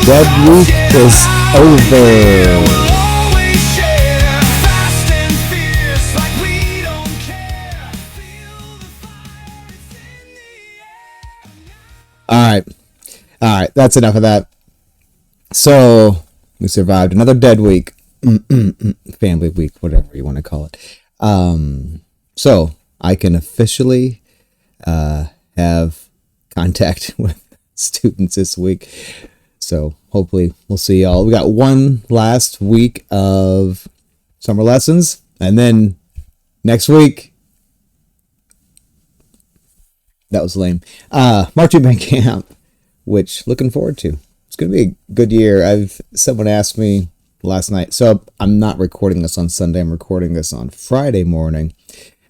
Dead week is over. All right, that's enough of that. So we survived another dead week, family week, whatever you want to call it. So I can officially have contact with students this week. So hopefully we'll see y'all. We got one last week of summer lessons, and then next week, that was lame. Marching band camp, which looking forward to. It's going to be a good year. Someone asked me last night, so I'm not recording this on Sunday. I'm recording this on Friday morning.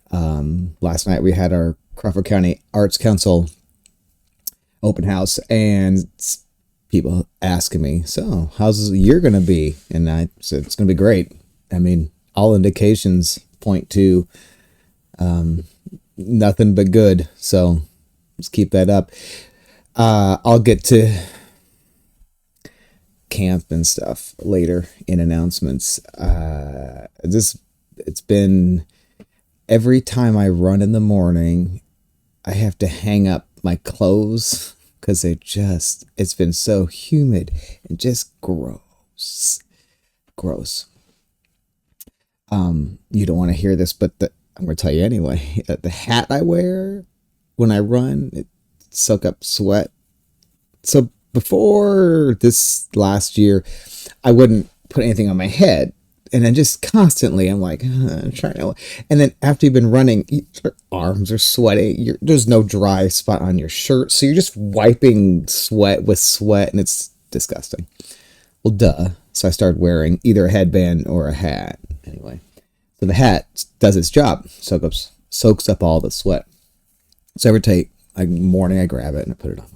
Last night we had our Crawford County Arts Council open house, and people asking me, so how's the year going to be? And I said, it's going to be great. I mean, all indications point to nothing but good. So let's keep that up. I'll get to camp and stuff later in announcements. It's been every time I run in the morning, I have to hang up my clothes because it's been so humid and just gross. You don't want to hear this, but I'm going to tell you anyway. The hat I wear when I run, it soak up sweat. So before this last year, I wouldn't put anything on my head. And then just constantly, I'm like, I'm trying to. And then after you've been running, your arms are sweaty. There's no dry spot on your shirt. So you're just wiping sweat with sweat, and it's disgusting. Well, duh. So I started wearing either a headband or a hat. Anyway, so the hat does its job, soaks up all the sweat. So every morning I grab it and I put it on.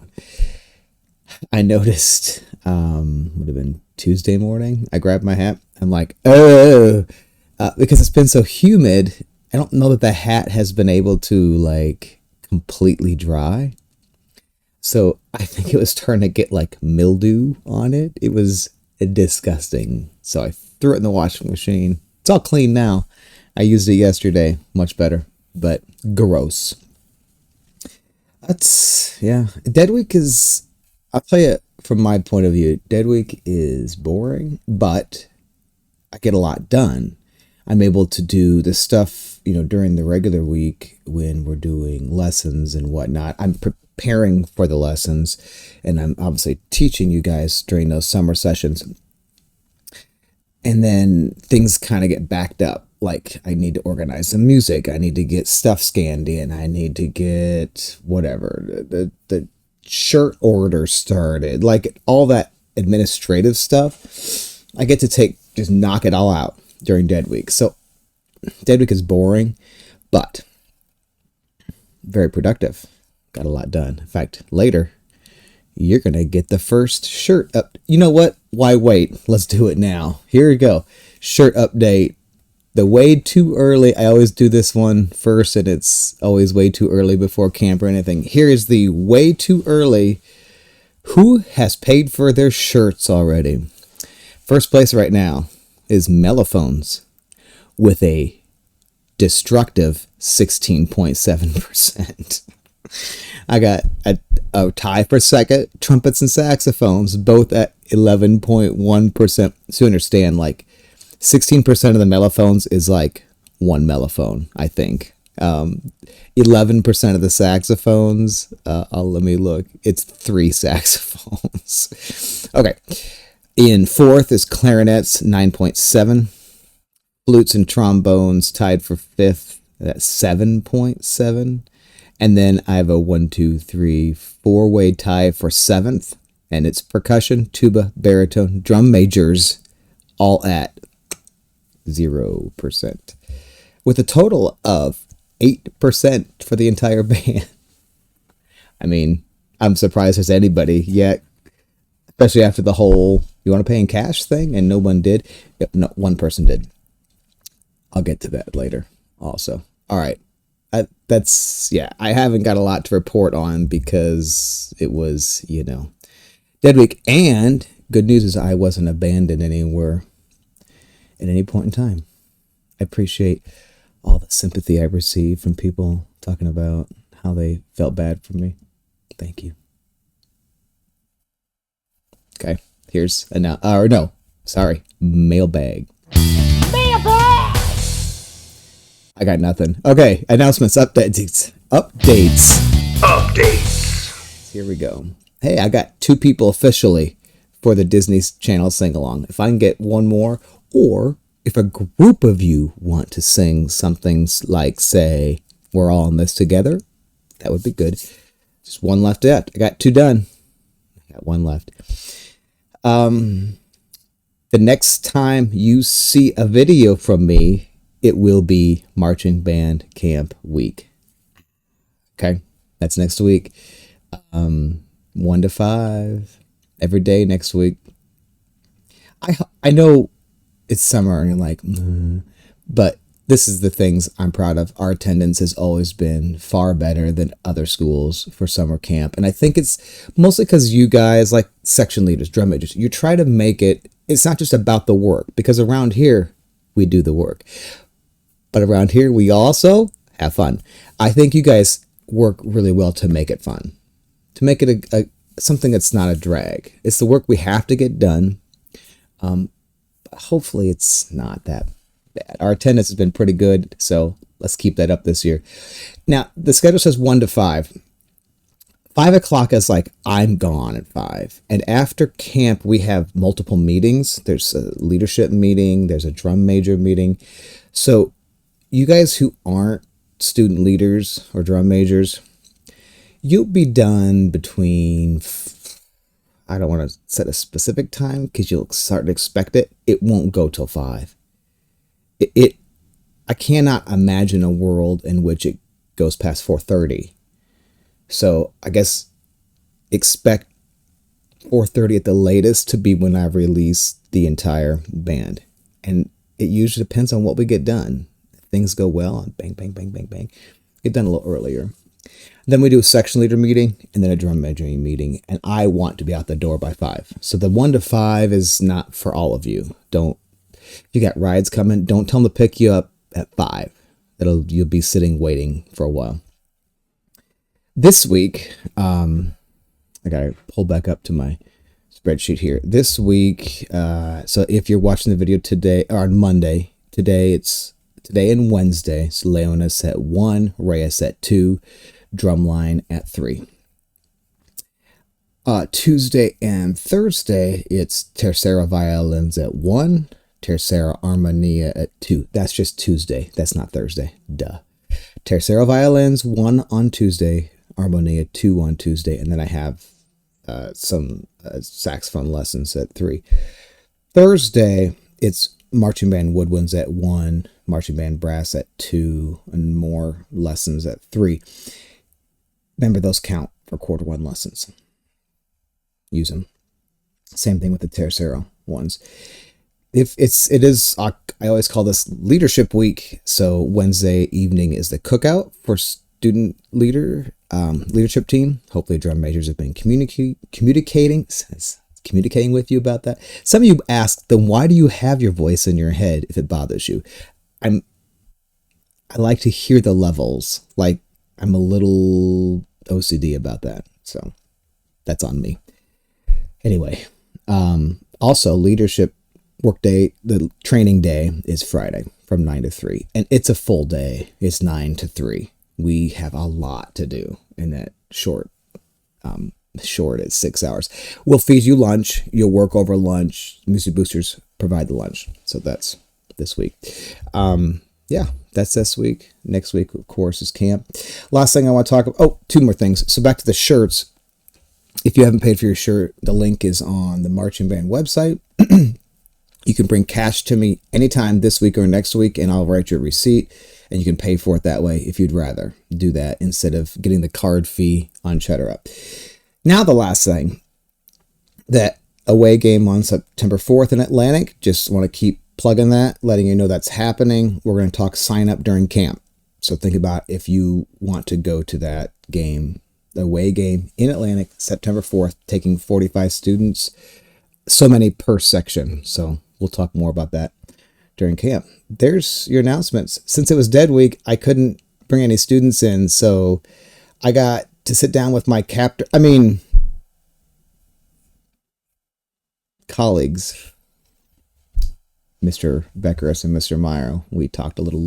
I noticed, would have been Tuesday morning, I grabbed my hat. I'm like, oh, because it's been so humid. I don't know that the hat has been able to like completely dry. So I think it was starting to get like mildew on it. It was disgusting. So I threw it in the washing machine. It's all clean now. I used it yesterday. Much better, but gross. Dead week is, I'll tell you from my point of view, Dead week is boring, but I get a lot done. I'm able to do the stuff, during the regular week when we're doing lessons and whatnot. I'm preparing for the lessons, and I'm obviously teaching you guys during those summer sessions. And then things kind of get backed up. Like I need to organize the music. I need to get stuff scanned in. I need to get whatever, the shirt order started. Like all that administrative stuff, I get to just knock it all out during Dead Week. So Dead Week is boring, but very productive. Got a lot done. In fact, later, you're going to get the first shirt up. You know what? Why wait? Let's do it now. Here we go. Shirt update. The way too early. I always do this one first, and it's always way too early before camp or anything. Here is the way too early. Who has paid for their shirts already? First place right now is Mellophones with a destructive 16.7%. I got a tie for second, trumpets and saxophones, both at 11.1%. So you understand, like 16% of the mellophones is like one mellophone, I think. 11% of the saxophones, let me look, it's 3 saxophones. Okay. In fourth is clarinets, 9.7. Flutes and trombones tied for fifth at 7.7. And then I have a 4-way tie for seventh. And it's percussion, tuba, baritone, drum majors, all at 0%. With a total of 8% for the entire band. I mean, I'm surprised there's anybody yet, especially after the whole, you want to pay in cash thing? And no one did. No, one person did. I'll get to that later also. All right. I haven't got a lot to report on because it was, Dead Week. And good news is I wasn't abandoned anywhere at any point in time. I appreciate all the sympathy I received from people talking about how they felt bad for me. Thank you. Okay, here's mailbag. Mailbag! I got nothing. Okay, announcements, updates. Here we go. Hey, I got 2 people officially for the Disney Channel sing-along. If I can get one more, or if a group of you want to sing something like, say, We're All in This Together, that would be good. Just one left yet. I got 2 done. I got 1 left. The next time you see a video from me, it will be Marching Band Camp Week. Okay, that's next week. 1 to 5 every day next week. I know it's summer and you're like, but this is the things I'm proud of. Our attendance has always been far better than other schools for summer camp. And I think it's mostly because you guys, like section leaders, drum majors, you try to make it's not just about the work, because around here we do the work, but around here we also have fun. I think you guys work really well to make it fun, to make it something that's not a drag. It's the work we have to get done. Hopefully it's not that bad. Our attendance has been pretty good, so let's keep that up this year. Now, the schedule says 1 to 5. 5 o'clock is like, I'm gone at 5. And after camp, we have multiple meetings. There's a leadership meeting. There's a drum major meeting. So you guys who aren't student leaders or drum majors, you'll be done between, I don't want to set a specific time because you'll start to expect it. It won't go till 5. I cannot imagine a world in which it goes past 4:30. So I guess expect 4:30 at the latest to be when I release the entire band. And it usually depends on what we get done. If things go well, bang, bang, bang, bang, bang. Get done a little earlier. Then we do a section leader meeting and then a drum major meeting. And I want to be out the door by 5. So the 1 to 5 is not for all of you. If you got rides coming, don't tell them to pick you up at 5. You'll be sitting waiting for a while. This week, I gotta pull back up to my spreadsheet here. This week, so if you're watching the video today or on Monday, today and Wednesday. So Leonis at 1, Reyes at 2, Drumline at 3. Tuesday and Thursday, it's Tercera Violins at 1. Tercera Armonia at 2. That's just Tuesday. That's not Thursday. Duh. Tercera Violins 1 on Tuesday. Armonia 2 on Tuesday. And then I have some saxophone lessons at 3. Thursday, it's marching band woodwinds at 1. Marching band brass at 2. And more lessons at 3. Remember, those count for quarter 1 lessons. Use them. Same thing with the Tercera ones. I always call this leadership week. So Wednesday evening is the cookout for student leadership team. Hopefully drum majors have been communicating with you about that. Some of you asked, then why do you have your voice in your head if it bothers you? I like to hear the levels. Like, I'm a little OCD about that. So that's on me. Anyway, also leadership work day, the training day is Friday from 9 to 3. And it's a full day. It's 9 to 3. We have a lot to do in that short is 6 hours. We'll feed you lunch. You'll work over lunch. Music Boosters provide the lunch. So that's this week. That's this week. Next week, of course, is camp. Last thing I want to talk about. Oh, 2 more things. So back to the shirts. If you haven't paid for your shirt, the link is on the marching band website. You can bring cash to me anytime this week or next week, and I'll write your receipt, and you can pay for it that way if you'd rather do that instead of getting the card fee on CheddarUp. Now the last thing, that away game on September 4th in Atlantic, just want to keep plugging that, letting you know that's happening. We're going to talk sign up during camp. So think about if you want to go to that game, the away game in Atlantic, September 4th, taking 45 students. so many per section. So we'll talk more about that during camp. There's your announcements. Since it was dead week, I couldn't bring any students in, so I got to sit down with my colleagues, Mr. Beckeris and Mr. Meyer. We talked a little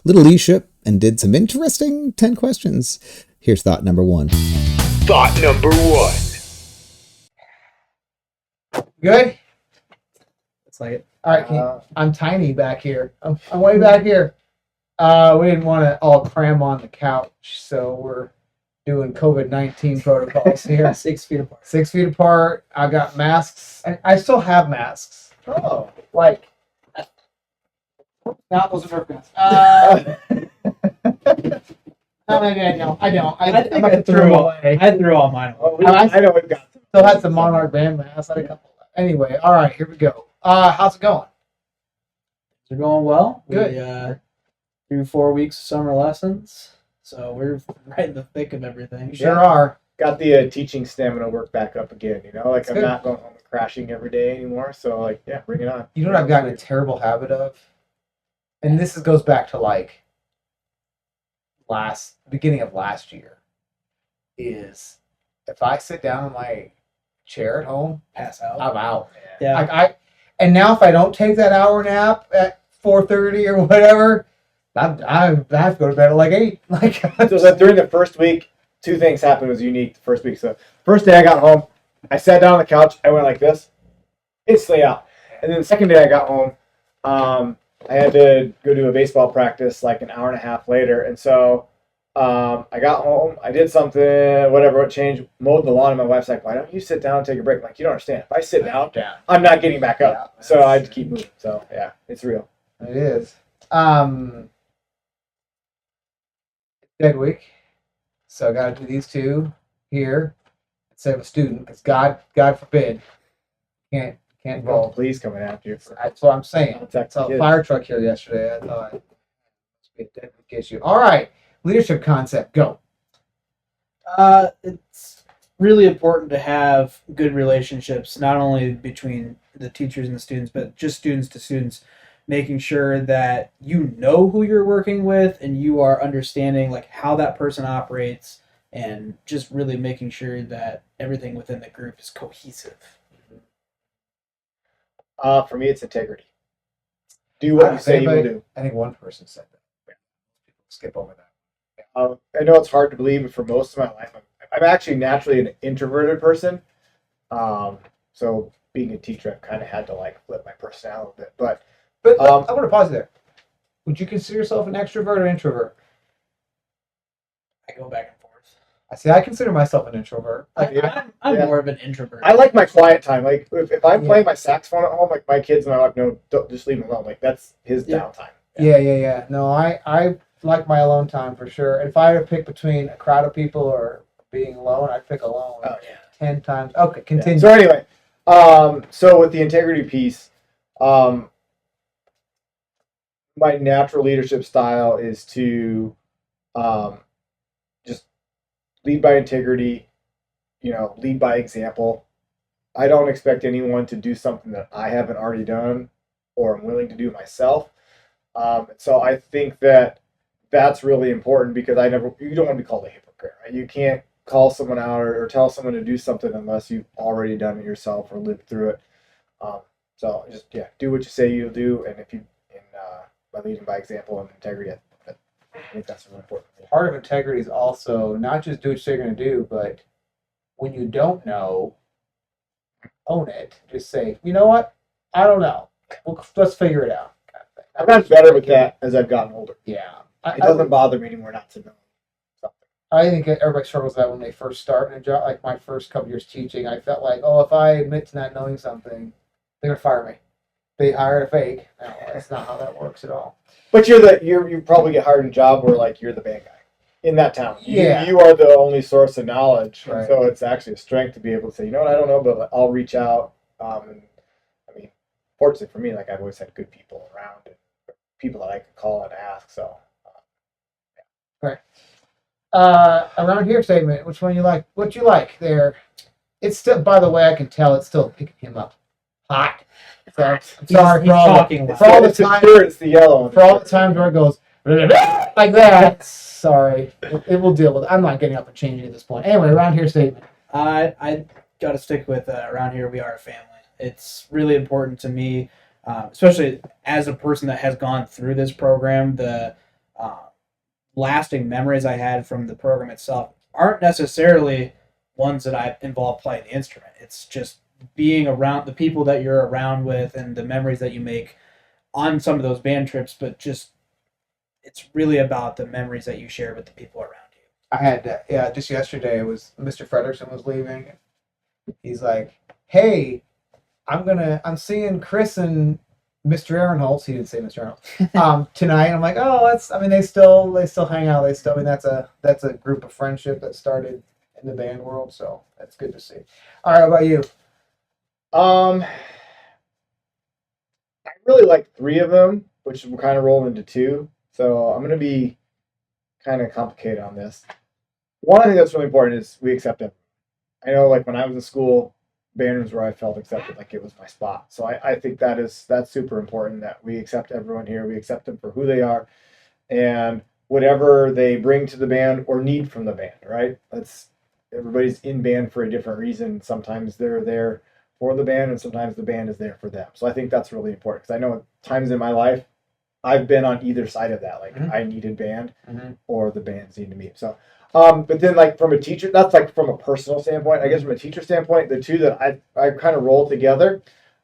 leadership and did some interesting 10 questions. Here's thought number one. Thought number one. Good? It's like, All right, I'm tiny back here. I'm way back here. We didn't want to all cram on the couch, so we're doing COVID-19 protocols here. 6 feet apart. 6 feet apart. I got masks. I still have masks. Oh, Like, not those are masks. Maybe I don't. I don't. I think I'm gonna I throw threw them all. away. I threw all mine away. I know we've got Still had some Monarch band masks. I had a couple. Anyway, all right, here we go. How's it going? They're going well. Good. We, through 4 weeks of summer lessons, so we're right in the thick of everything. Sure are. got the teaching stamina work back up again. You know, like That's I'm good. not going home and crashing every day anymore. So like, yeah, bring it on. You know what I've gotten a terrible habit of, and goes back to like beginning of last year, is if I sit down in my chair at home, Pass out. I'm out. Yeah. And now if I don't take that hour nap at 4:30 or whatever, I have to go to bed at like 8. Like So during the first week, two things happened. It was unique the first week. So first day I got home, I sat down on the couch. I went like this, instantly out. And then the second day I got home, I had to go to a baseball practice like an hour and a half later. And so I got home, I did something, whatever, it changed, mowed the lawn, and my wife's like, why don't you sit down and take a break? I'm like, you don't understand. If I sit down, I'm not getting back up. Yeah. So I had to keep moving. So yeah, it's real. It is. Dead week. So I got to do these two here instead of a student, because God forbid, can't roll. Police coming after you. That's what I'm saying. Protect Saw the a kids. fire truck here yesterday. I thought it must be a dead week issue. All right, leadership concept. Go. It's really important to have good relationships, not only between the teachers and the students, but just students to students, making sure that you know who you're working with and you are understanding like how that person operates, and just really making sure that everything within the group is cohesive. For me, it's integrity. Do what you say you will do. I think one person said that. People skip over that. I know it's hard to believe, but for most of my life, I'm actually naturally an introverted person. So being a teacher, I've kind of had to like flip my personality a bit. But But I want to pause there. Would you consider yourself an extrovert or introvert? I go back and forth. I consider myself an introvert. Like, I'm Yeah. more of an introvert. I like my quiet time. Like if I'm playing my saxophone at home, like my kids and my wife know, don't just leave him alone. Like that's his Yeah. downtime. Yeah. No, I like my alone time for sure. And if I had to pick between a crowd of people or being alone, I'd pick alone. Oh yeah. 10 times. Okay, continue. So anyway, so with the integrity piece, my natural leadership style is to just lead by integrity, lead by example. I don't expect anyone to do something that I haven't already done or I'm willing to do myself. So I think that that's really important, because you don't want to be called a hypocrite, right? You can't call someone out or tell someone to do something unless you've already done it yourself or lived through it. So just do what you say you'll do, and by leading by example and integrity, I think that's really important. Part of integrity is also not just do what you're going to do, but when you don't know, own it. Just say, you know what? I don't know. Let's figure it out. Kind of thing. I've gotten better with that as I've gotten older. Yeah. It doesn't bother me anymore not to know something. I think everybody struggles with that when they first start in a job. Like my first couple years teaching, I felt like, if I admit to not knowing something, they're gonna fire me. They hired a fake. No, that's not how that works at all. But you probably get hired in a job where like you're the bad guy in that town. Yeah. You are the only source of knowledge. Right. So it's actually a strength to be able to say, you know what, I don't know, but I'll reach out. And I mean, fortunately for me, like I've always had good people around and people that I could call and ask. So Around here statement, which one you like? What you like there? It's still, by the way, I can tell it's still picking him up. hot. So I'm He's sorry talking loud. for all the It's the time shirt, it's the yellow one. for all the times where it goes like that. Sorry, it will deal with it. I'm not getting up and changing at this point. Anyway, around here statement. I got to stick with around here we are a family. It's really important to me, especially as a person that has gone through this program. The lasting memories I had from the program itself aren't necessarily ones that I involve playing the instrument. It's just being around the people that you're around with and the memories that you make on some of those band trips. But just it's really about the memories that you share with the people around you. I had just yesterday. It was Mr. Frederickson was leaving. He's like, "Hey, I'm seeing Chris and Mr. Aaronholtz." He didn't say Mr. Aaronholtz. Tonight. I'm like, "Oh, that's. I mean, they still hang out. I mean, that's a group of friendship that started in the band world. So that's good to see." All right, how about you? I really like 3 of them, which will kind of roll into 2. So I'm going to be kind of complicated on this. One thing that's really important is we accept it. I know, like when I was in school, band rooms where I felt accepted, like it was my spot. So I think that's super important that we accept everyone here. We accept them for who they are, and whatever they bring to the band or need from the band. Right? Everybody's in band for a different reason. Sometimes they're there for the band, and sometimes the band is there for them. So I think that's really important because I know at times in my life I've been on either side of that. Like I needed band, or the bands needed me. So. But then, like from a teacher, that's like from a personal standpoint. I guess from a teacher standpoint, the 2 that I kind of roll together,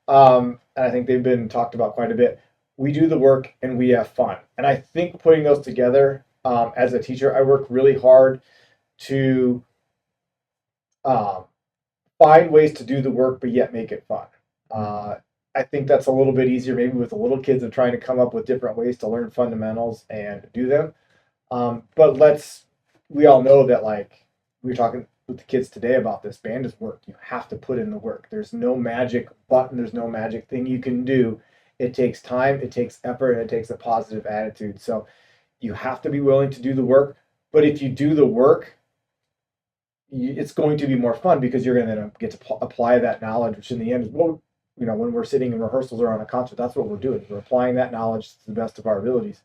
and I think they've been talked about quite a bit. We do the work and we have fun, and I think putting those together, as a teacher, I work really hard to find ways to do the work, but yet make it fun. I think that's a little bit easier, maybe with the little kids, of trying to come up with different ways to learn fundamentals and do them. But we all know that, like we were talking with the kids today about this, band is work. You have to put in the work. There's no magic button. There's no magic thing you can do. It takes time, it takes effort, and it takes a positive attitude. So you have to be willing to do the work. But if you do the work, it's going to be more fun because you're going to get to apply that knowledge, which in the end is, well, when we're sitting in rehearsals or on a concert, that's what we're doing. We're applying that knowledge to the best of our abilities.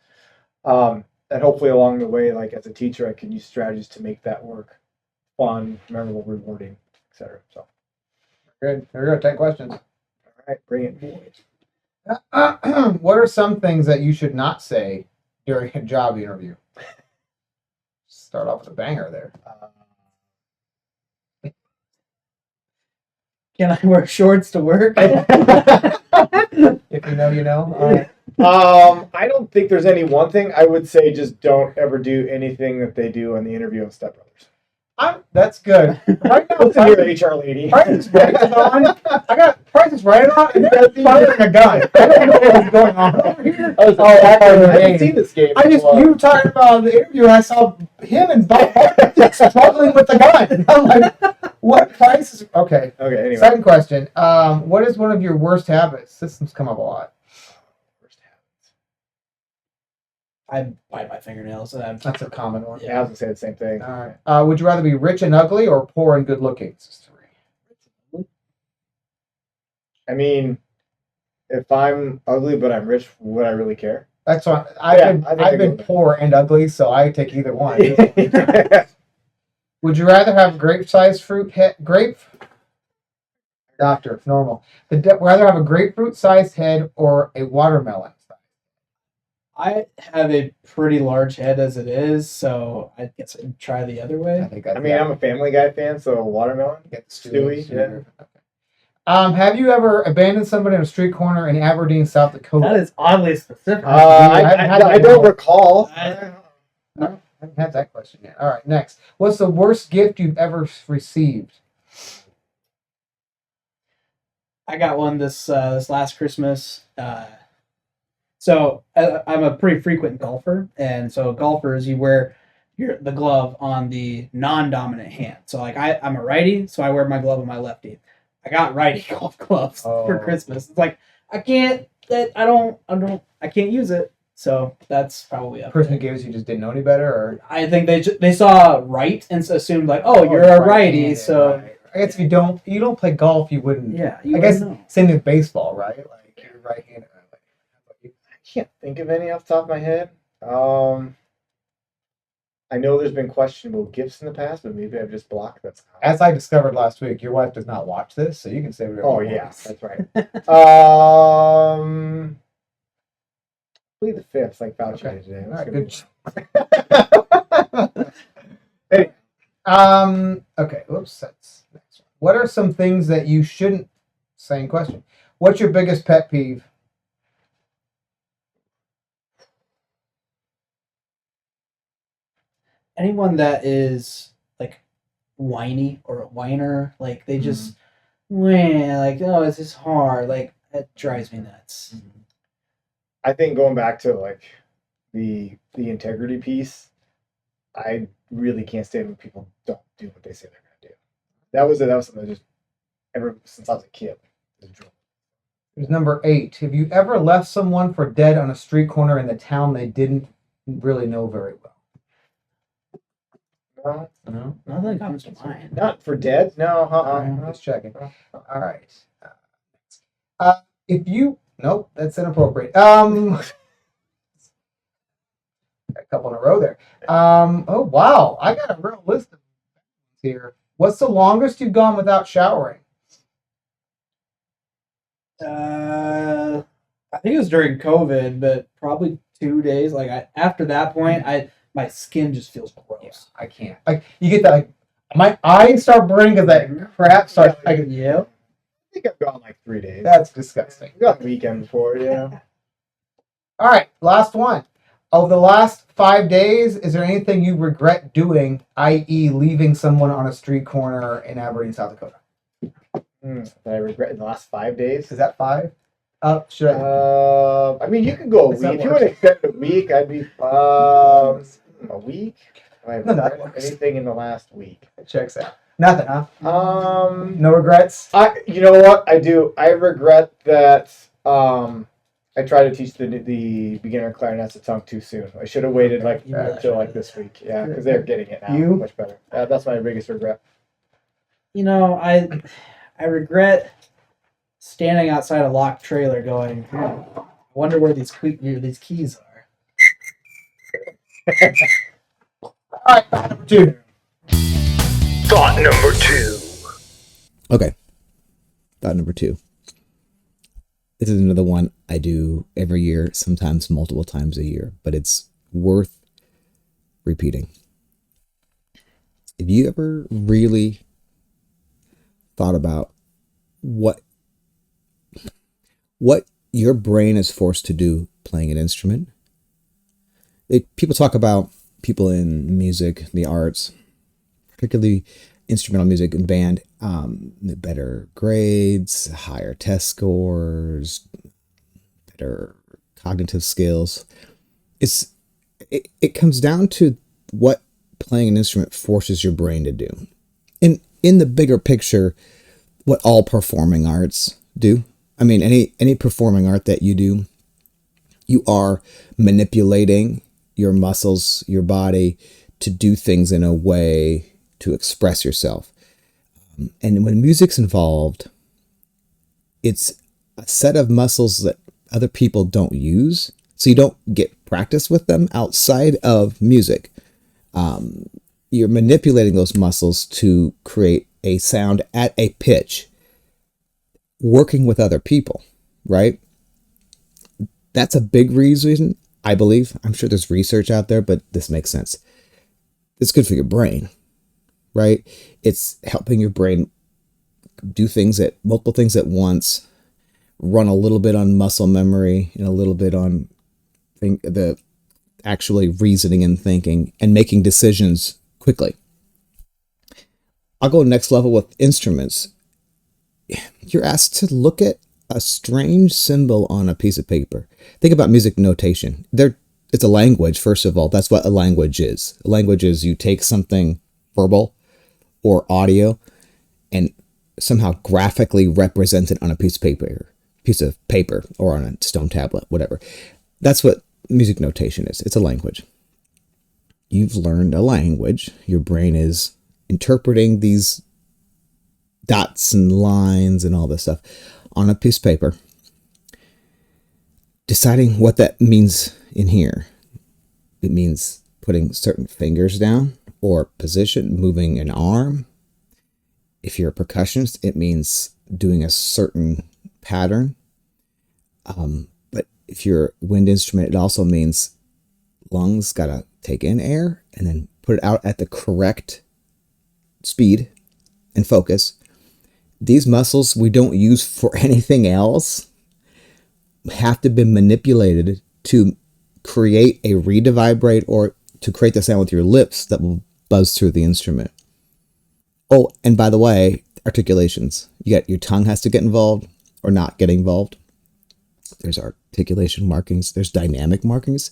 And hopefully along the way, like as a teacher, I can use strategies to make that work fun, memorable, rewarding, etc. So Good. Here we go. 10 questions. all right, bring it, boys. What are some things that you should not say during a job interview? Start off with a banger there. Can I wear shorts to work? If you know, you know. All right. I don't think there's any one thing. I would say just don't ever do anything that they do on the interview of Step Brothers. That's good. Right now, Listen here, HR lady. Price is Right on. I got Price is Right on, and they're firing a gun. I don't know what's going on over here. I haven't game. seen this game. You were talking about the interview, and I saw him and Bob struggling with the gun. I'm like, what Price is? Okay. Okay. Anyway. Second question. What is one of your worst habits? This one's come up a lot. I bite my fingernails. And That's a common one. Yeah, I was gonna say the same thing. All right. Would you rather be rich and ugly or poor and good looking? This is 3. I mean, if I'm ugly but I'm rich, would I really care? That's what I think I've been I poor and ugly, so I take either one. Would you rather have grape-sized fruit grape? Doctor, normal. Rather have a grapefruit-sized head or a watermelon? I have a pretty large head as it is, so I guess I'd try the other way. I think that's I'm a Family Guy fan, so watermelon. Get Stewie, yeah. Okay. Have you ever abandoned somebody on a street corner in Aberdeen, South Dakota? That is oddly specific. I don't recall. I haven't had that question yet. All right, next. What's the worst gift you've ever received? I got one this last Christmas. So I'm a pretty frequent golfer, and so golfers, you wear the glove on the non-dominant hand. So like I'm a righty, so I wear my glove on my lefty. I got righty golf gloves for Christmas. It's like I can't use it. So that's probably The person who gave us you just didn't know any better, or I think they saw right and assumed like, oh, you're a righty, so I guess if you don't play golf, you wouldn't. Yeah, I guess same with baseball, right? Like you're right-handed. I can't think of any off the top of my head. I know there's been questionable gifts in the past, but maybe I've just blocked that. As I discovered last week, your wife does not watch this, so you can say whatever. Oh you yeah, want. that's right. Plead the fifth, like Fauci Okay. did today. All That's right, gonna good. Okay. Whoops. That's next one. What are some things that you shouldn't? Same question. What's your biggest pet peeve? Anyone that is like whiny or a whiner, like they just like, oh, it's just hard. Like that drives me nuts. I think going back to like the integrity piece, I really can't stand when people don't do what they say they're gonna do. That was something that just ever since I was a kid. Here's number 8. Have you ever left someone for dead on a street corner in the town they didn't really know very well? No, No. Nothing comes to mind. not for dead. No, Just checking. All right. If you nope, that's inappropriate. A couple in a row there. Oh wow, I got a real list of here. What's the longest you've gone without showering? I think it was during COVID, but probably 2 days. Like after that point, my skin just feels gross. I can't. Like you get that. Like, my eyes start burning because that crap starts. Yeah. I think I've gone like 3 days. That's disgusting. I've gone a weekend before, yeah. All right, last one. Over the last 5 days, is there anything you regret doing, i.e., leaving someone on a street corner in Aberdeen, South Dakota? That I regret in the last 5 days. Is that 5? Should I? I mean, you could go a Does that week. If you work? would extend a week, I'd be a week. I No, that regret works. anything in the last week. It checks out. Nothing, huh? No regrets? You know what I do? I regret that I tried to teach the beginner clarinets a tongue too soon. I should have waited like You really until like should've. this week. Yeah, because they're getting it now You? much better. That's my biggest regret. You know, I regret standing outside a locked trailer going, I wonder where these keys are. All right, number 2. Thought number 2. Okay. Thought number 2. This is another one I do every year, sometimes multiple times a year, but it's worth repeating. Have you ever really thought about what your brain is forced to do playing an instrument? People talk about people in music, the arts, particularly instrumental music and band, better grades, higher test scores, better cognitive skills. It comes down to what playing an instrument forces your brain to do. In the bigger picture, what all performing arts do. I mean, any performing art that you do, you are manipulating your muscles, your body, to do things in a way to express yourself. And when music's involved, it's a set of muscles that other people don't use, so you don't get practice with them outside of music. You're manipulating those muscles to create a sound at a pitch, working with other people, right? That's a big reason, I believe. I'm sure there's research out there, but this makes sense. It's good for your brain, right? It's helping your brain do multiple things at once, run a little bit on muscle memory and a little bit on the actually reasoning and thinking and making decisions quickly. I'll go next level with instruments. You're asked to look at a strange symbol on a piece of paper. Think about music notation. It's a language, first of all. That's what a language is. A language is you take something verbal or audio and somehow graphically represent it on a piece of paper or on a stone tablet, whatever. That's what music notation is. It's a language. You've learned a language. Your brain is interpreting these dots and lines and all this stuff on a piece of paper, deciding what that means in here. It means putting certain fingers down or position, moving an arm. If you're a percussionist, it means doing a certain pattern. But if you're a wind instrument, it also means lungs got to take in air and then put it out at the correct speed and focus. These muscles we don't use for anything else have to be manipulated to create a reed to vibrate or to create the sound with your lips that will buzz through the instrument. Oh, and by the way, articulations. Your tongue has to get involved or not get involved. There's articulation markings. There's dynamic markings.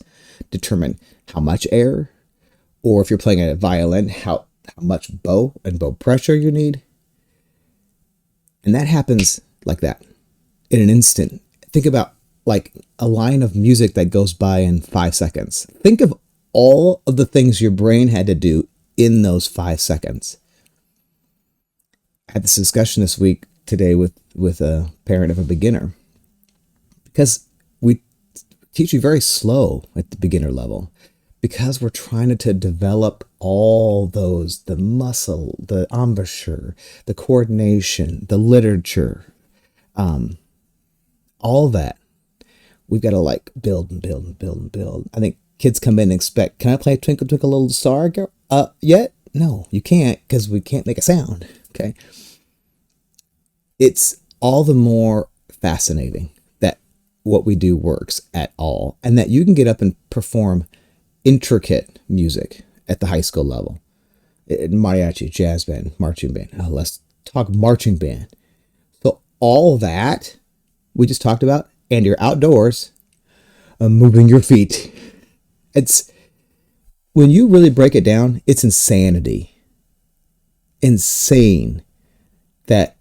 Determine how much air, or if you're playing a violin, how much bow and bow pressure you need. And that happens like that in an instant. Think about like a line of music that goes by in 5 seconds. Think of all of the things your brain had to do in those 5 seconds. I had this discussion today with a parent of a beginner, because we teach you very slow at the beginner level, because we're trying to develop all those, the muscle, the embouchure, the coordination, the literature, all that. We've got to like build and build and build and build. I think kids come in and expect, can I play Twinkle Twinkle Little Star yet? No, you can't, because we can't make a sound. Okay. It's all the more fascinating that what we do works at all, and that you can get up and perform intricate music at the high school level. Mariachi, jazz band, marching band. Oh, let's talk marching band. So all that we just talked about, and you're outdoors, moving your feet. It's, when you really break it down, it's insanity. Insane that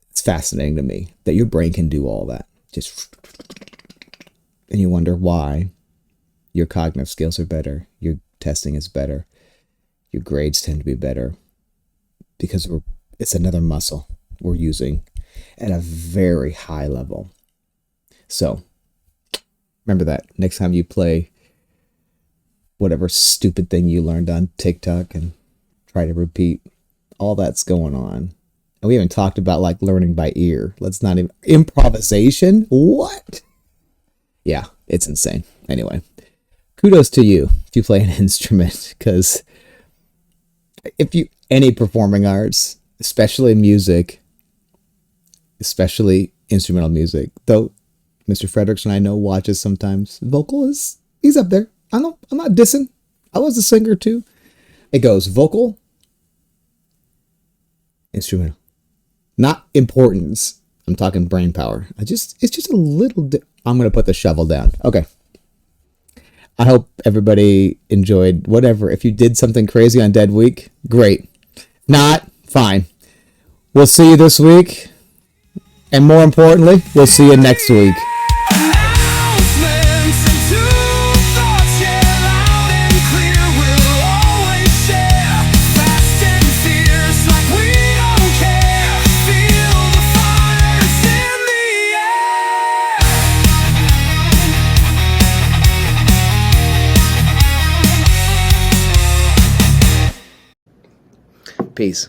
it's fascinating to me that your brain can do all that. And you wonder why your cognitive skills are better, your testing is better, your grades tend to be better, because it's another muscle we're using at a very high level. So remember that next time you play whatever stupid thing you learned on TikTok and try to repeat, all that's going on. And we haven't talked about like learning by ear. Let's not even, improvisation. What? Yeah, it's insane. Anyway, kudos to you if you play an instrument, because any performing arts, especially music, especially instrumental music, though Mr. Frederickson, I know, watches sometimes. Vocal he's up there. I'm not dissing. I was a singer too. It goes vocal, instrumental. Not importance. I'm talking brain power. It's just a little. I'm going to put the shovel down. Okay. I hope everybody enjoyed whatever. If you did something crazy on Dead Week, great. Not, fine. We'll see you this week. And more importantly, we'll see you next week. Peace.